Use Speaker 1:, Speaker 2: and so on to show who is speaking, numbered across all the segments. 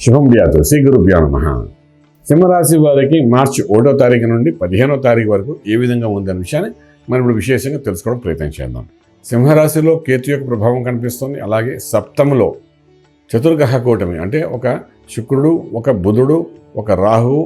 Speaker 1: శుభం వ్యాధు శ్రీ గురుభ్యో నమః. సింహరాశి వారికి మార్చి 1వ తారీఖు నుండి 15వ తారీఖు వరకు ఏ విధంగా ఉందనే విషయాన్ని మనం ఇప్పుడు విశేషంగా తెలుసుకోవడం ప్రయత్నం చేద్దాం. సింహరాశిలో కేతు యొక్క ప్రభావం కనిపిస్తుంది. అలాగే సప్తములో చతుర్గ్రహ కూటమి అంటే ఒక శుక్రుడు, ఒక బుధుడు, ఒక రాహువు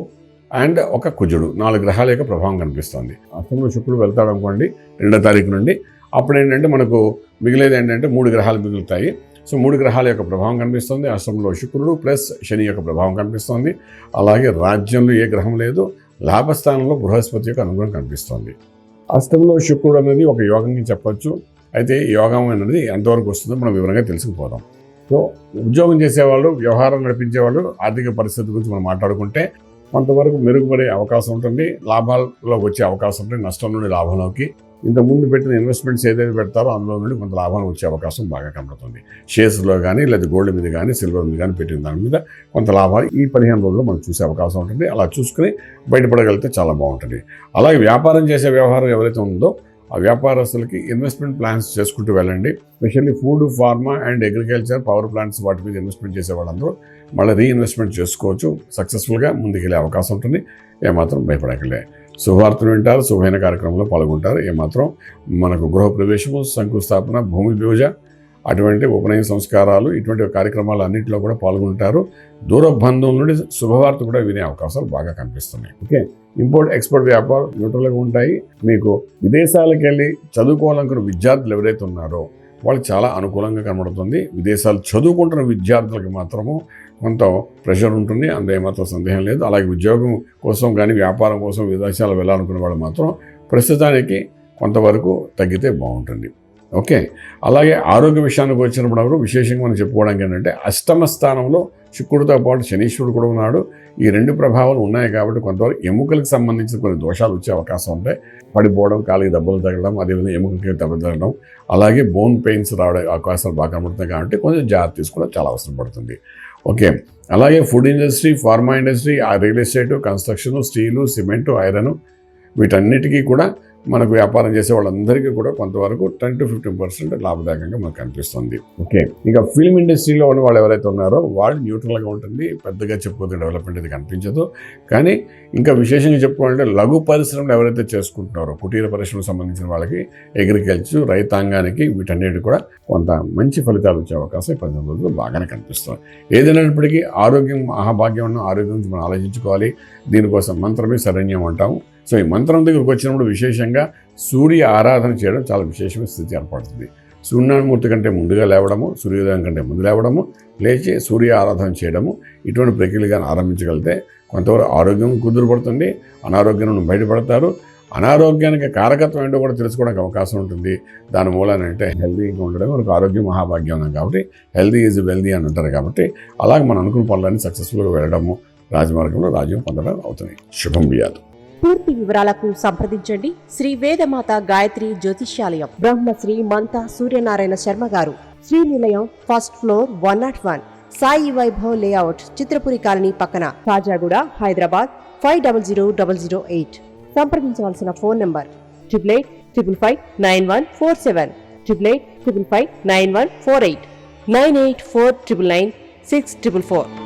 Speaker 1: అండ్ ఒక కుజుడు 4 గ్రహాల యొక్క ప్రభావం కనిపిస్తుంది. అష్టంలో శుక్రుడు వెళ్తాడు అనుకోండి 2వ తారీఖు నుండి. అప్పుడు ఏంటంటే మనకు మిగిలేది ఏంటంటే 3 గ్రహాలు మిగులుతాయి. సో 3 గ్రహాల యొక్క ప్రభావం కనిపిస్తుంది. అష్టంలో శుక్రుడు ప్లస్ శని యొక్క ప్రభావం కనిపిస్తుంది. అలాగే రాజ్యంలో ఏ గ్రహం లేదు, లాభస్థానంలో బృహస్పతి యొక్క అనుగ్రహం కనిపిస్తుంది. అష్టంలో శుక్రుడు అనేది ఒక యోగంగా చెప్పొచ్చు. అయితే యోగం అనేది ఎంతవరకు వస్తుందో మనం వివరంగా తెలుసుకుపోదాం. సో ఉద్యోగం చేసేవాళ్ళు, వ్యవహారం నడిపించేవాళ్ళు, ఆర్థిక పరిస్థితి గురించి మనం మాట్లాడుకుంటే కొంతవరకు మెరుగుపడే అవకాశం ఉంటుంది. లాభాల్లోకి వచ్చే అవకాశం ఉంటుంది. నష్టం నుండి లాభంలోకి ఇంతకుముందు పెట్టిన ఇన్వెస్ట్మెంట్స్ ఏదైతే పెడతారో అందులో నుండి కొంత లాభాలు వచ్చే అవకాశం బాగా కనబడుతుంది. షేర్స్లో కానీ లేదా గోల్డ్ మీద కానీ సిల్వర్ మీద కానీ పెట్టిన దాని మీద కొంత లాభాలు ఈ 15 రోజుల్లో మనం చూసే అవకాశం ఉంటుంది. అలా చూసుకుని బయటపడగలిగితే చాలా బాగుంటుంది. అలాగే వ్యాపారం చేసే వ్యవహారం ఎవరైతే ఉందో ఆ వ్యాపారస్తులకి ఇన్వెస్ట్మెంట్ ప్లాన్స్ చేసుకుంటూ వెళ్ళండి. Specially food, pharma and agriculture, power plants వాటి మీద ఇన్వెస్ట్మెంట్ చేసే వాళ్ళందరూ మళ్ళీ రీఇన్వెస్ట్మెంట్ చేసుకోవచ్చు. సక్సెస్ఫుల్గా ముందుకెళ్ళే అవకాశం ఉంటుంది. ఏమాత్రం భయపడకలే. శుభవార్తలు వింటారు, శుభమైన కార్యక్రమంలో పాల్గొంటారు. ఏమాత్రం మనకు గృహప్రవేశము, శంకుస్థాపన, భూమి పూజ, అటువంటి ఉపనయన సంస్కారాలు, ఇటువంటి కార్యక్రమాలు అన్నింటిలో కూడా పాల్గొంటారు. దూర బంధువుల నుండి శుభవార్త కూడా వినే అవకాశాలు బాగా కనిపిస్తున్నాయి. ఓకే, ఇంపోర్ట్ ఎక్స్పోర్ట్ వ్యాపారం న్యూట్రల్గా ఉంటాయి. మీకు విదేశాలకు వెళ్ళి చదువుకోవాలనుకున్న విద్యార్థులు ఎవరైతే ఉన్నారో వాళ్ళు చాలా అనుకూలంగా కనబడుతుంది. విదేశాలు చదువుకుంటున్న విద్యార్థులకు మాత్రము కొంత ప్రెషర్ ఉంటుంది, అందులో ఏమాత్రం సందేహం లేదు. అలాగే ఉద్యోగం కోసం కానీ వ్యాపారం కోసం విదేశాలు వెళ్ళాలనుకున్న వాళ్ళు మాత్రం ప్రస్తుతానికి కొంతవరకు తగ్గితే బాగుంటుంది. ఓకే, అలాగే ఆరోగ్య విషయానికి వచ్చినప్పుడు విశేషంగా మనం చెప్పుకోవడానికి ఏంటంటే అష్టమ స్థానంలో శుక్రుడితో పాటు శనీశ్వరుడు కూడా ఉన్నాడు. ఈ 2 ప్రభావాలు ఉన్నాయి కాబట్టి కొంతవరకు ఎముకలకు సంబంధించిన కొన్ని దోషాలు వచ్చే అవకాశం ఉంటాయి. పడిపోవడం, కాలికి దెబ్బలు తగలడం, అదేవిధంగా ఎముకలకి దెబ్బలు తగలడం, అలాగే బోన్ పెయిన్స్ రావడం అవకాశాలు బాగా కనబడుతున్నాయి. కాబట్టి కొంచెం జాగ్రత్త తీసుకోవడం చాలా అవసరం పడుతుంది. ఓకే, అలాగే food industry, pharma industry, real estate, construction, steel, cement, iron వీటన్నిటికీ కూడా మనకు వ్యాపారం చేసే వాళ్ళందరికీ కూడా కొంతవరకు 10 to 15% లాభదాయకంగా మనకు కనిపిస్తుంది. ఓకే, ఇక ఫిల్మ్ ఇండస్ట్రీలో ఉన్న వాళ్ళు ఎవరైతే ఉన్నారో వాళ్ళు న్యూట్రల్గా ఉంటుంది. పెద్దగా చెప్పుకోతే డెవలప్మెంట్ అది కనిపించదు. కానీ ఇంకా విశేషంగా చెప్పుకోవాలంటే లఘు పరిశ్రమలు ఎవరైతే చేసుకుంటున్నారో కుటీర పరిశ్రమకు సంబంధించిన వాళ్ళకి, అగ్రికల్చర్, రైతాంగానికి వీటన్నిటి కూడా కొంత మంచి ఫలితాలు వచ్చే అవకాశం 15 రోజులు బాగానే కనిపిస్తుంది. ఏదైనప్పటికీ ఆరోగ్యం మహాభాగ్యం ఉన్న ఆరోగ్యం గురించి మనం ఆలోచించుకోవాలి. దీనికోసం మంత్రమే శరణ్యం అంటాము. సో ఈ మంత్రం దగ్గరకు వచ్చినప్పుడు విశేషంగా సూర్య ఆరాధన చేయడం చాలా విశేషమైన స్థితి ఏర్పడుతుంది. సూర్యనారాయణమూర్తి కంటే ముందుగా లేవడము, సూర్యోదయం కంటే ముందు లేవడము, లేచి సూర్య ఆరాధన చేయడము, ఇటువంటి ప్రక్రియలుగా ఆరంభించగలిగితే కొంతవరకు ఆరోగ్యం కుదురుపడుతుంది. అనారోగ్యం నుండి బయటపడతారు. అనారోగ్యానికి కారకత్వం ఏంటో కూడా తెలుసుకోవడానికి అవకాశం ఉంటుంది. దాని మూలనంటే హెల్తీగా ఉండడం మనకు ఆరోగ్యం మహాభాగ్యం ఉంది కాబట్టి హెల్తీ ఈజ్ వెల్తీ అని అంటారు. కాబట్టి అలాగే మనం అనుకున్న పనులన్నీ సక్సెస్ఫుల్గా వెళ్ళడము, రాజమార్గంలో రాజ్యం పొందడం అవుతుంది. శుభం వ్యాధు.
Speaker 2: పూర్తి వివరాలకు సంప్రదించండి శ్రీ వేదమాత గాయత్రి జ్యోతిష్యాలయం, బ్రహ్మశ్రీ మంతా సూర్యనారాయణ శర్మ గారు, Srinilayam, first floor, 101, Sai Vaibhav layout, Chitrapuri colony పక్కన, కాజాగూడ, హైదరాబాద్ 500008. సంప్రదించవలసిన ఫోన్ నంబర్ 8855559147, 8855559148, 9849996644.